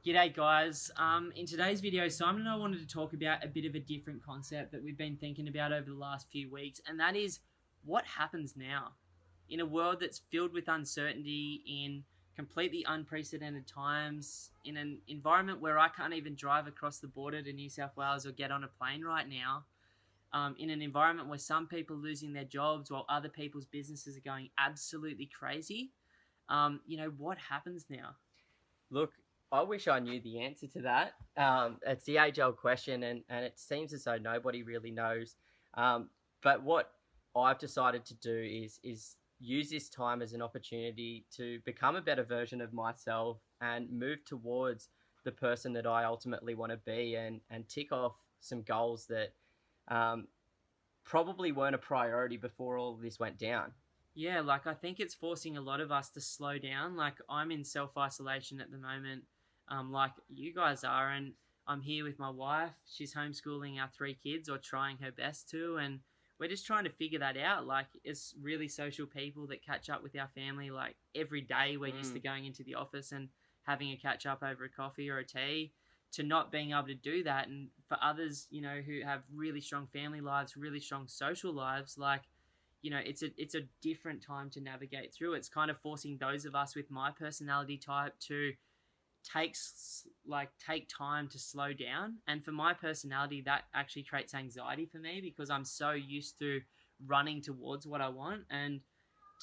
G'day guys. In today's video, Simon and I wanted to talk about a bit of a different concept that we've been thinking about over the last few weeks, and that is what happens now in a world that's filled with uncertainty, in completely unprecedented times, in an environment where I can't even drive across the border to New South Wales or get on a plane right now, in an environment where some people are losing their jobs while other people's businesses are going absolutely crazy. What happens now? Look, I wish I knew the answer to that. It's the age-old question, and it seems as though nobody really knows. But what I've decided to do is use this time as an opportunity to become a better version of myself and move towards the person that I ultimately want to be, and tick off some goals that probably weren't a priority before all of this went down. Yeah, I think it's forcing a lot of us to slow down. I'm in self-isolation at the moment, like you guys are, and I'm here with my wife. She's homeschooling our 3 kids, or trying her best to, and we're just trying to figure that out. It's really social people that catch up with our family. Every day we're used to going into the office and having a catch up over a coffee or a tea, to not being able to do that. And for others, who have really strong family lives, really strong social lives, it's a different time to navigate through. It's kind of forcing those of us with my personality type to take time to slow down. And for my personality, that actually creates anxiety for me, because I'm so used to running towards what I want, and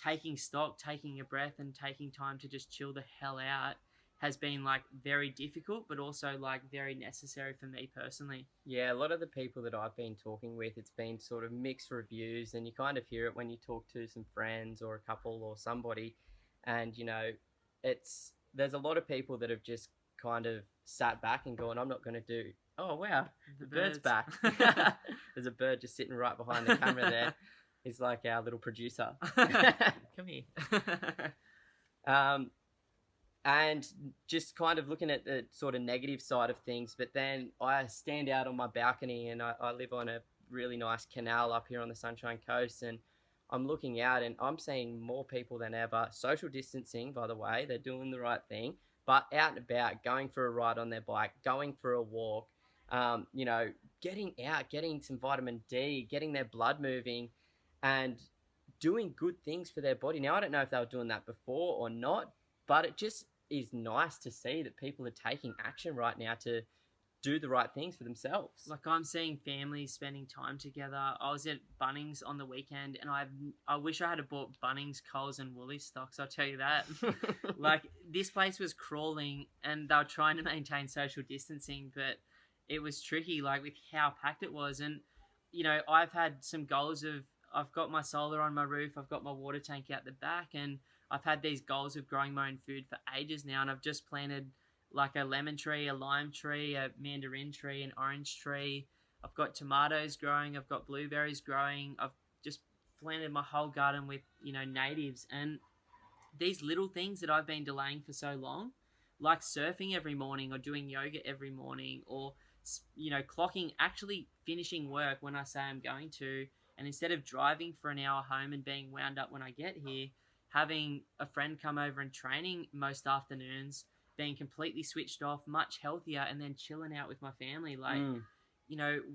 taking stock, taking a breath, and taking time to just chill the hell out has been very difficult, but also very necessary for me personally. Yeah, a lot of the people that I've been talking with, it's been sort of mixed reviews, and you kind of hear it when you talk to some friends or a couple or somebody, and there's a lot of people that have just kind of sat back and gone, I'm not going to do. Oh wow, the bird's back. There's a bird just sitting right behind the camera there. He's like our little producer. Come here. And just kind of looking at the sort of negative side of things. But then I stand out on my balcony, and I live on a really nice canal up here on the Sunshine Coast, and I'm looking out and I'm seeing more people than ever. Social distancing, by the way, they're doing the right thing, but out and about, going for a ride on their bike, going for a walk, getting out, getting some vitamin D, getting their blood moving, and doing good things for their body. Now, I don't know if they were doing that before or not, but it just is nice to see that people are taking action right now to do the right things for themselves. I'm seeing families spending time together. I was at Bunnings on the weekend, and I wish I had bought Bunnings, Coles and Woolies stocks, I'll tell you that. This place was crawling, and they were trying to maintain social distancing, but it was tricky, with how packed it was. And, I've had some goals of, I've got my solar on my roof, I've got my water tank out the back, and I've had these goals of growing my own food for ages now, and I've just planted a lemon tree, a lime tree, a mandarin tree, an orange tree. I've got tomatoes growing, I've got blueberries growing. I've just planted my whole garden with, natives. And these little things that I've been delaying for so long, like surfing every morning, or doing yoga every morning, or, clocking, actually finishing work when I say I'm going to, and instead of driving for an hour home and being wound up when I get here, having a friend come over and training most afternoons, being completely switched off, much healthier, and then chilling out with my family.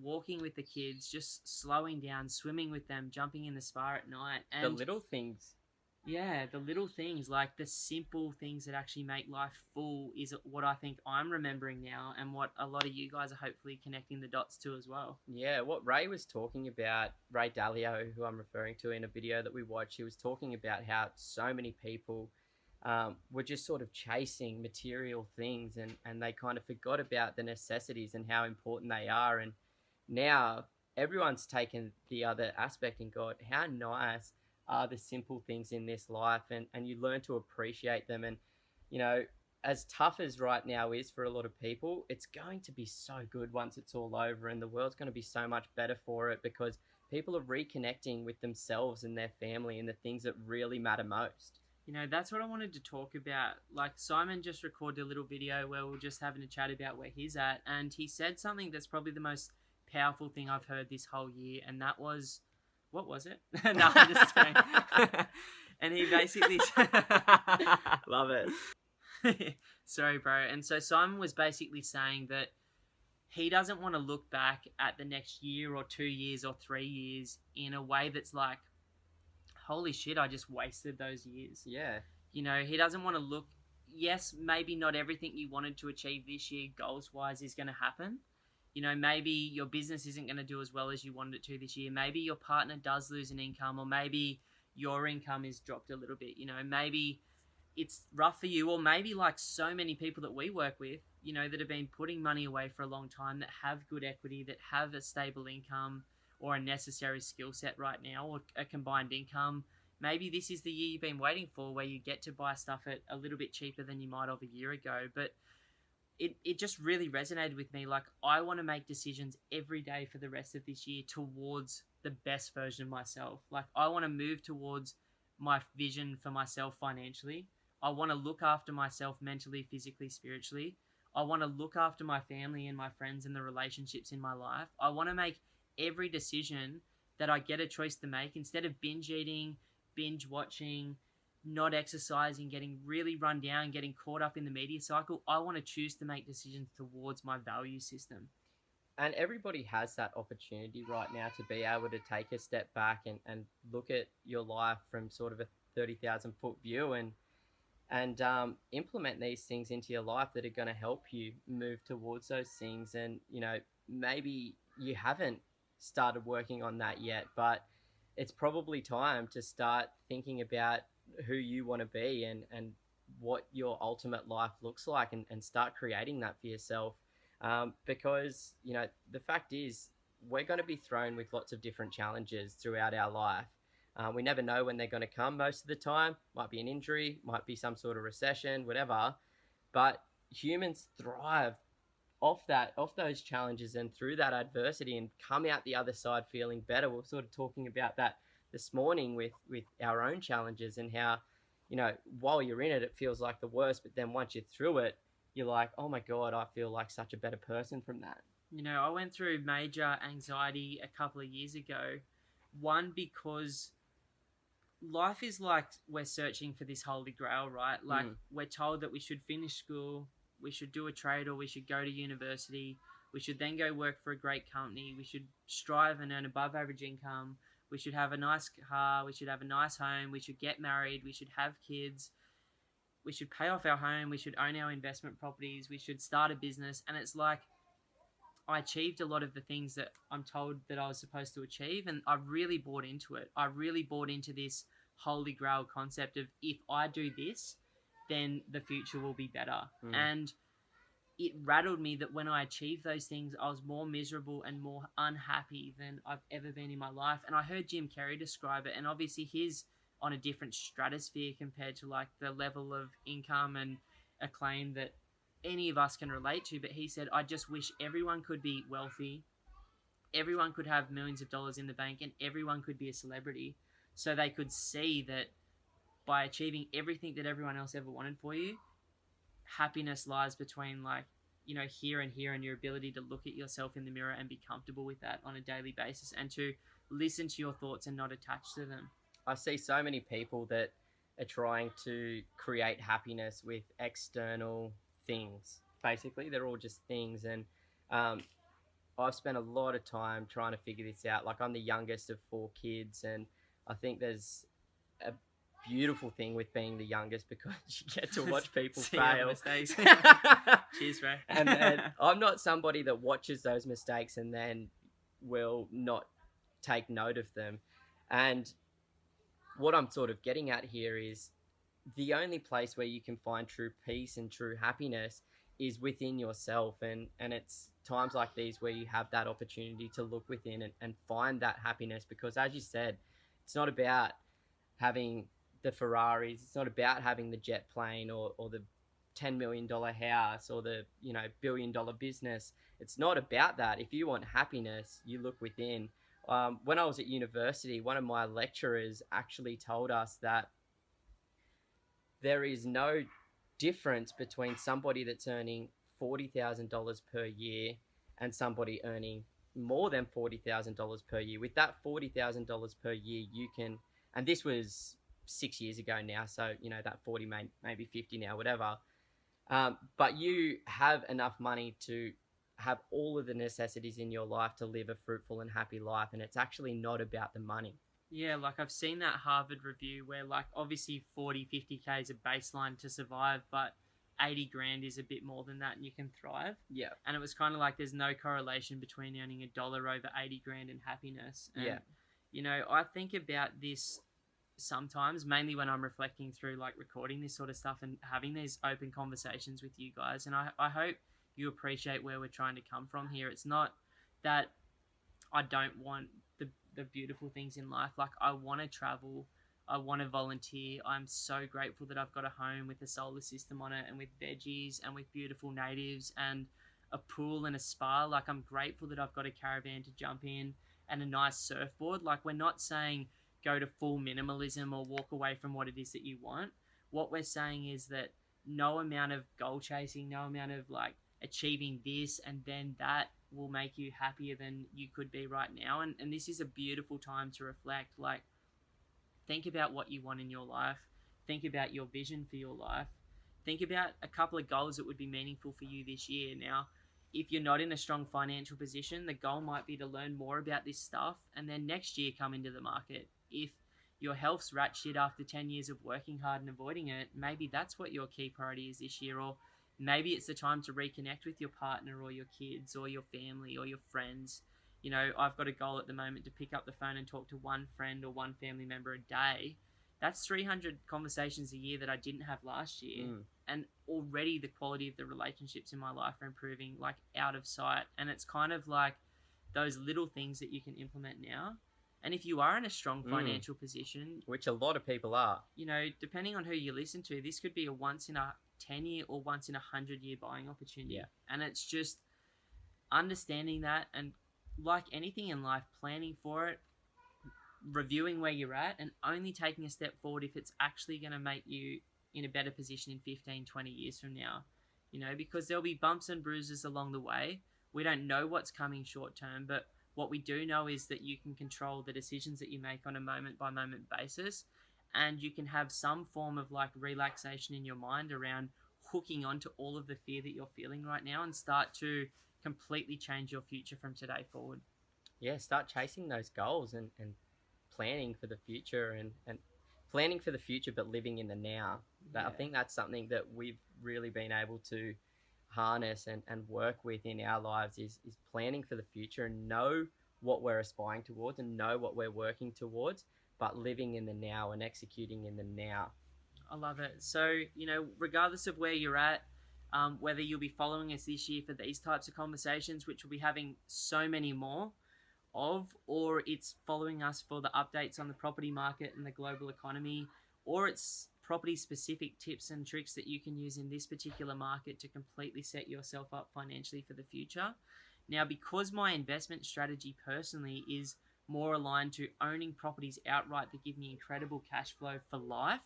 Walking with the kids, just slowing down, swimming with them, jumping in the spa at night. And the little things. Yeah, the little things, the simple things that actually make life full, is what I think I'm remembering now, and what a lot of you guys are hopefully connecting the dots to as well. Yeah, what Ray was talking about, Ray Dalio, who I'm referring to in a video that we watched, he was talking about how so many people were just sort of chasing material things, and they kind of forgot about the necessities and how important they are. And now everyone's taken the other aspect and gone, how nice are the simple things in this life, and you learn to appreciate them. And as tough as right now is for a lot of people, it's going to be so good once it's all over, and the world's going to be so much better for it, because people are reconnecting with themselves and their family and the things that really matter most. That's what I wanted to talk about. Simon just recorded a little video where we're just having a chat about where he's at, and he said something that's probably the most powerful thing I've heard this whole year, and that was, what was it? No, I'm just saying. And he basically Love it. Sorry, bro. And so Simon was basically saying that he doesn't want to look back at the next year or 2 years or 3 years in a way that's like, holy shit, I just wasted those years. Yeah. You know, he doesn't want to look, yes, maybe not everything you wanted to achieve this year goals wise is going to happen. You know, maybe your business isn't going to do as well as you wanted it to this year. Maybe your partner does lose an income, or maybe your income is dropped a little bit. You know, maybe it's rough for you, or maybe like so many people that we work with, you know, that have been putting money away for a long time, that have good equity, that have a stable income or a necessary skill set right now, or a combined income. Maybe this is the year you've been waiting for, where you get to buy stuff at a little bit cheaper than you might have a year ago. But it just really resonated with me. Like, I want to make decisions every day for the rest of this year towards the best version of myself. Like, I want to move towards my vision for myself financially. I want to look after myself mentally, physically, spiritually. I want to look after my family and my friends and the relationships in my life. I want to make every decision that I get a choice to make, instead of binge eating, binge watching, not exercising, getting really run down, getting caught up in the media cycle. I want to choose to make decisions towards my value system. And everybody has that opportunity right now to be able to take a step back and look at your life from sort of a 30,000 foot view and implement these things into your life that are going to help you move towards those things. And, you know, maybe you haven't started working on that yet, but it's probably time to start thinking about who you want to be and what your ultimate life looks like, and start creating that for yourself. Because, you know, the fact is, we're going to be thrown with lots of different challenges throughout our life. We never know when they're going to come most of the time. Might be an injury, might be some sort of recession, whatever. But humans thrive off those challenges and through that adversity, and come out the other side feeling better. We're sort of talking about that this morning with our own challenges, and how, you know, while you're in it, it feels like the worst, but then once you're through it, you're like, oh my God, I feel like such a better person from that. You know, I went through major anxiety a couple of years ago. One, because life is like, we're searching for this holy grail, right? Like, we're told that we should finish school, we should do a trade, or we should go to university. We should then go work for a great company. We should strive and earn above average income. We should have a nice car. We should have a nice home. We should get married. We should have kids. We should pay off our home. We should own our investment properties. We should start a business. And it's like, I achieved a lot of the things that I'm told that I was supposed to achieve, and I really bought into it. I really bought into this holy grail concept of, if I do this, then the future will be better. And it rattled me that when I achieved those things, I was more miserable and more unhappy than I've ever been in my life. And I heard Jim Carrey describe it, and obviously he's on a different stratosphere compared to like the level of income and acclaim that any of us can relate to. But he said, I just wish everyone could be wealthy, everyone could have millions of dollars in the bank, and everyone could be a celebrity, so they could see that by achieving everything that everyone else ever wanted for you, happiness lies between, like, you know, here and here, and your ability to look at yourself in the mirror and be comfortable with that on a daily basis, and to listen to your thoughts and not attach to them. I see so many people that are trying to create happiness with external things. Basically, they're all just things. And I've spent a lot of time trying to figure this out. Like, I'm the youngest of 4 kids, and I think there's a beautiful thing with being the youngest, because you get to watch people fail. Mistakes. Cheers, bro. And I'm not somebody that watches those mistakes and then will not take note of them. And what I'm sort of getting at here is, the only place where you can find true peace and true happiness is within yourself. And it's times like these where you have that opportunity to look within and find that happiness. Because, as you said, it's not about having the Ferraris, it's not about having the jet plane or the $10 million house or the, you know, $1 billion business. It's not about that. If you want happiness, you look within. When I was at university, one of my lecturers actually told us that there is no difference between somebody that's earning $40,000 per year and somebody earning more than $40,000 per year. With that $40,000 per year, you can, and this was 6 years ago now, so, you know, that 40 maybe 50 now, whatever. But you have enough money to have all of the necessities in your life to live a fruitful and happy life, and it's actually not about the money. Yeah, like I've seen that Harvard review where like obviously 40, 50K is a baseline to survive, but 80 grand is a bit more than that and you can thrive. Yeah. And it was kind of like there's no correlation between earning a dollar over 80 grand and happiness. And, Yeah. you know, I think about this sometimes, mainly when I'm reflecting through like recording this sort of stuff and having these open conversations with you guys. And I hope you appreciate where we're trying to come from here. It's not that I don't want the beautiful things in life. Like I want to travel, I want to volunteer. I'm so grateful that I've got a home with a solar system on it and with veggies and with beautiful natives and a pool and a spa. Like I'm grateful that I've got a caravan to jump in and a nice surfboard. Like we're not saying go to full minimalism or walk away from what it is that you want. What we're saying is that no amount of goal chasing, no amount of like achieving this and then that will make you happier than you could be right now. And this is a beautiful time to reflect. Like, think about what you want in your life. Think about your vision for your life. Think about a couple of goals that would be meaningful for you this year. Now, if you're not in a strong financial position, the goal might be to learn more about this stuff and then next year come into the market. If your health's rat shit after 10 years of working hard and avoiding it, maybe that's what your key priority is this year. Or maybe it's the time to reconnect with your partner or your kids or your family or your friends. You know, I've got a goal at the moment to pick up the phone and talk to one friend or one family member a day. That's 300 conversations a year that I didn't have last year. And already the quality of the relationships in my life are improving, like out of sight. And it's kind of like those little things that you can implement now. And if you are in a strong financial position, which a lot of people are, you know, depending on who you listen to, this could be a once in a 10-year or once in a 100-year buying opportunity. Yeah. And it's just understanding that, and like anything in life, planning for it, reviewing where you're at, and only taking a step forward if it's actually going to make you in a better position in 15, 20 years from now. You know, because there'll be bumps and bruises along the way. We don't know what's coming short term, but what we do know is that you can control the decisions that you make on a moment by moment basis, and you can have some form of like relaxation in your mind around hooking onto all of the fear that you're feeling right now and start to completely change your future from today forward. Yeah, start chasing those goals and planning for the future and planning for the future but living in the now. I think that's something that we've really been able to harness and work with in our lives is planning for the future and know what we're aspiring towards and know what we're working towards, but living in the now and executing in the now. I love it. So, you know, regardless of where you're at, whether you'll be following us this year for these types of conversations, which we'll be having so many more of, or it's following us for the updates on the property market and the global economy, or it's property specific tips and tricks that you can use in this particular market to completely set yourself up financially for the future. Now, because my investment strategy personally is more aligned to owning properties outright that give me incredible cash flow for life,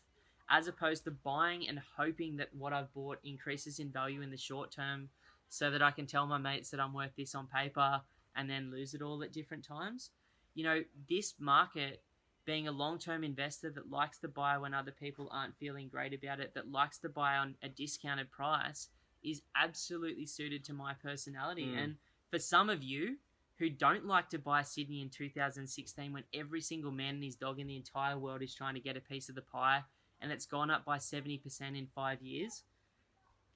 as opposed to buying and hoping that what I've bought increases in value in the short term so that I can tell my mates that I'm worth this on paper and then lose it all at different times. You know, this market, being a long-term investor that likes to buy when other people aren't feeling great about it, that likes to buy on a discounted price, is absolutely suited to my personality. And for some of you who don't like to buy Sydney in 2016 when every single man and his dog in the entire world is trying to get a piece of the pie and it's gone up by 70% in 5 years,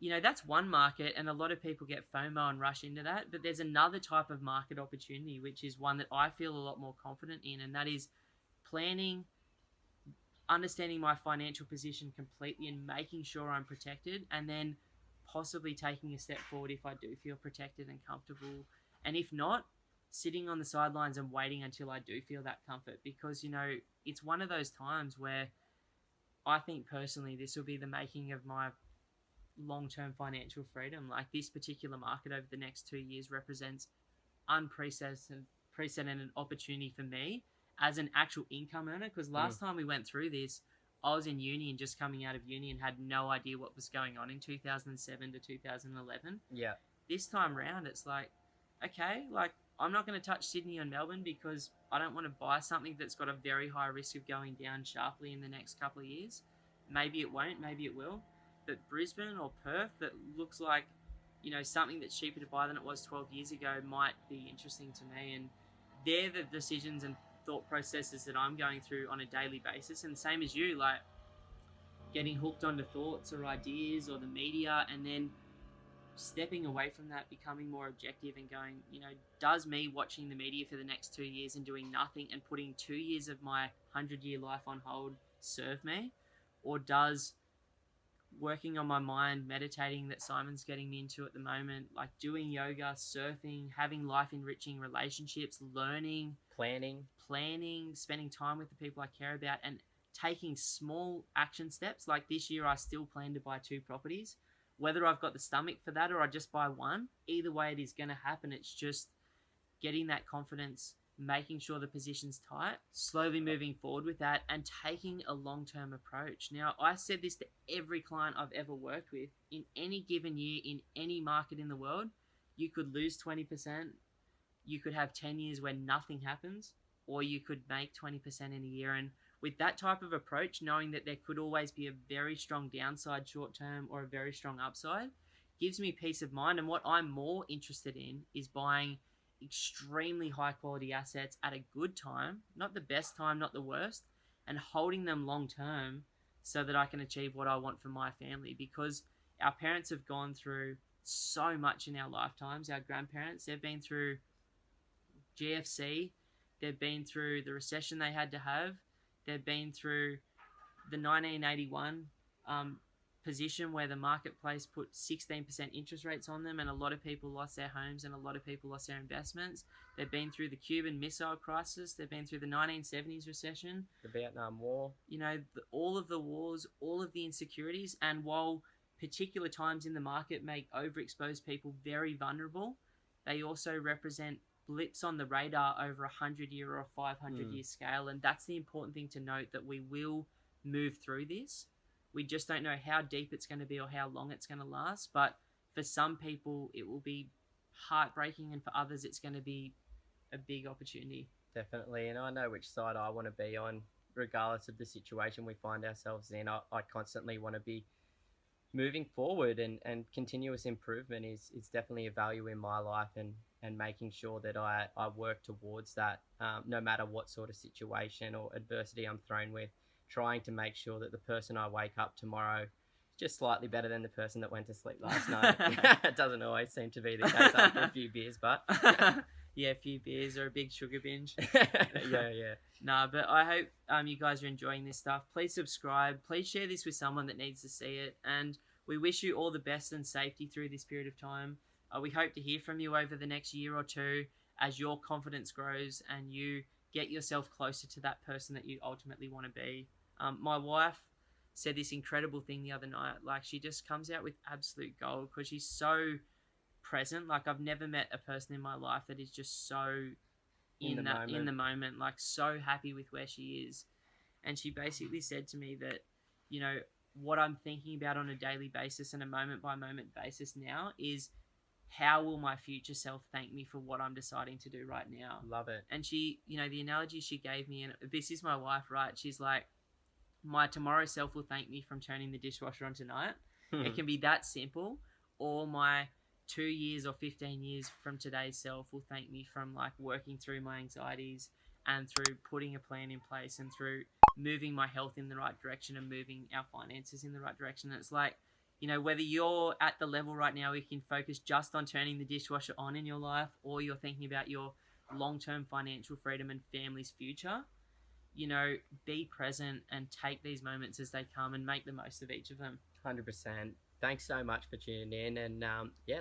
you know, that's one market, and a lot of people get FOMO and rush into that. But there's another type of market opportunity, which is one that I feel a lot more confident in, and that is planning, understanding my financial position completely and making sure I'm protected, and then possibly taking a step forward if I do feel protected and comfortable. And if not, sitting on the sidelines and waiting until I do feel that comfort, because, you know, it's one of those times where I think personally this will be the making of my long-term financial freedom. Like, this particular market over the next 2 years represents unprecedented opportunity for me as an actual income earner, because last time we went through this, I was in uni and just coming out of uni and had no idea what was going on in 2007 to 2011. Yeah. This time around, it's like, okay, like, I'm not going to touch Sydney or Melbourne because I don't want to buy something that's got a very high risk of going down sharply in the next couple of years. Maybe it won't, maybe it will. that Brisbane or Perth that looks like, something that's cheaper to buy than it was 12 years ago might be interesting to me. And they're the decisions and thought processes that I'm going through on a daily basis. And same as you, like getting hooked onto thoughts or ideas or the media, and then stepping away from that, becoming more objective and going, does me watching the media for the next 2 years and doing nothing and putting 2 years of my 100-year life on hold serve me? Or does working on my mind, meditating that Simon's getting me into at the moment, like doing yoga, surfing, having life-enriching relationships, learning, planning, spending time with the people I care about, and taking small action steps. Like this year, I still plan to buy 2 properties. Whether I've got the stomach for that or I just buy one, either way it is going to happen. It's just getting that confidence, making sure the position's tight, slowly moving forward with that, and taking a long-term approach. Now, I said this to every client I've ever worked with. In any given year, in any market in the world, you could lose 20%, you could have 10 years where nothing happens, or you could make 20% in a year. And with that type of approach, knowing that there could always be a very strong downside short term or a very strong upside, gives me peace of mind. And what I'm more interested in is buying extremely high quality assets at a good time, not the best time, not the worst, and holding them long term so that I can achieve what I want for my family. Because our parents have gone through so much in our lifetimes. Our grandparents, they've been through GFC, they've been through the recession they had to have, they've been through the 1981 position where the marketplace put 16% interest rates on them, and a lot of people lost their homes and a lot of people lost their investments. They've been through the Cuban Missile Crisis. They've been through the 1970s recession, the Vietnam War. All of the wars, all of the insecurities. And while particular times in the market make overexposed people very vulnerable, they also represent blips on the radar over a 100-year or a 500-year scale. And that's the important thing to note, that we will move through this. We just don't know how deep it's going to be or how long it's going to last. But for some people, it will be heartbreaking, and for others, it's going to be a big opportunity. Definitely. And I know which side I want to be on, regardless of the situation we find ourselves in. I constantly want to be moving forward, and continuous improvement is definitely a value in my life, and making sure that I work towards that, no matter what sort of situation or adversity I'm thrown with, trying to make sure that the person I wake up tomorrow is just slightly better than the person that went to sleep last night. It doesn't always seem to be the case after a few beers, but... Yeah, a few beers or a big sugar binge. Yeah. Nah, but I hope you guys are enjoying this stuff. Please subscribe. Please share this with someone that needs to see it. And we wish you all the best and safety through this period of time. We hope to hear from you over the next year or two as your confidence grows and you get yourself closer to that person that you ultimately want to be. My wife said this incredible thing the other night. Like, she just comes out with absolute gold because she's so present. Like, I've never met a person in my life that is just so in the moment, like so happy with where she is. And she basically said to me that, what I'm thinking about on a daily basis and a moment by moment basis now is, how will my future self thank me for what I'm deciding to do right now? Love it. And she, the analogy she gave me, and this is my wife, right? She's like, my tomorrow self will thank me from turning the dishwasher on tonight. It can be that simple. Or my 2 years or 15 years from today's self will thank me from like working through my anxieties and through putting a plan in place and through moving my health in the right direction and moving our finances in the right direction. And it's like, whether you're at the level right now where you can focus just on turning the dishwasher on in your life, or you're thinking about your long-term financial freedom and family's future, be present and take these moments as they come and make the most of each of them. 100%. Thanks so much for tuning in, and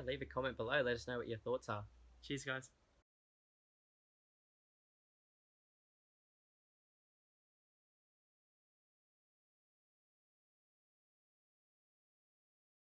leave a comment below. Let us know what your thoughts are. Cheers, guys.